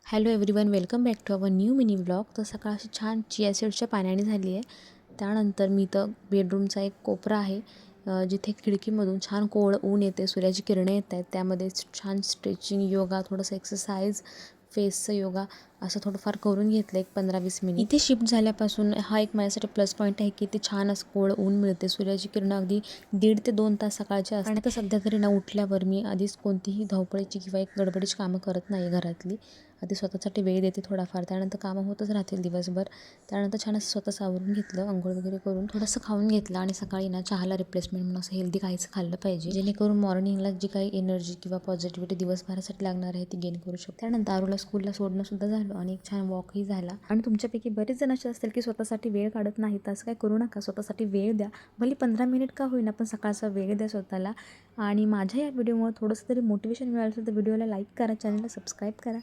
Hello everyone, welcome back to our new mini blog. तर सकाळ अशी छान चिया सीड्सच्या पाण्याने झाली आहे. त्यानंतर मी इथं बेडरूमचा एक कोपरा आहे जिथे खिडकीमधून छान कोवळं ऊन येते, सूर्याची किरणे येत आहेत. त्यामध्ये छान स्ट्रेचिंग, योगा, थोडंसं एक्सरसाइज, फेसचं योगा असं थोडंफार करून घेतलं एक 15-20 मिनिट. इथे शिफ्ट झाल्यापासून हा एक माझ्यासाठी प्लस पॉईंट आहे की ते छान असं कोवळं ऊन मिळते. सूर्याची किरणं अगदी 1.5 ते 2 तास सकाळचे असतात. आणि आता सध्या तरी ना उठल्यावर मी आधीच कोणतीही धावपळीची किंवा एक गडबडीची कामं करत नाही घरातली. आधी स्वतःसाठी वेळ देते थोडाफार, त्यानंतर कामं होतच राहतील दिवसभर. त्यानंतर छान असं स्वतः सावरून घेतलं, अंघोळ वगैरे करून थोडंसं खाऊन घेतलं आणि सकाळी ना चहाला रिप्लेसमेंट म्हणून असं हेल्दी काहीच खाल्लं पाहिजे, जेणेकरून मॉर्निंगला जी काही एनर्जी किंवा पॉझिटिव्हिटी दिवसभरासाठी लागणार आहे ती गेन करू शकतो. त्यानंतर आरूला स्कूलला सोडणं सुद्धा झालं आणि एक छान वॉकही झाला. आणि तुमच्यापैकी बरेच जण असे असतील की स्वतःसाठी वेळ काढत नाही, तर असं काय करू नका. स्वतःसाठी वेळ द्या, भले 15 मिनिट का होईना, पण सकाळचा वेळ द्या स्वतःला. आणि माझ्या या व्हिडिओमुळे थोडंसं तरी मोटिवेशन मिळालं असेल तर व्हिडिओला लाईक करा, चॅनलला सबस्क्राईब करा.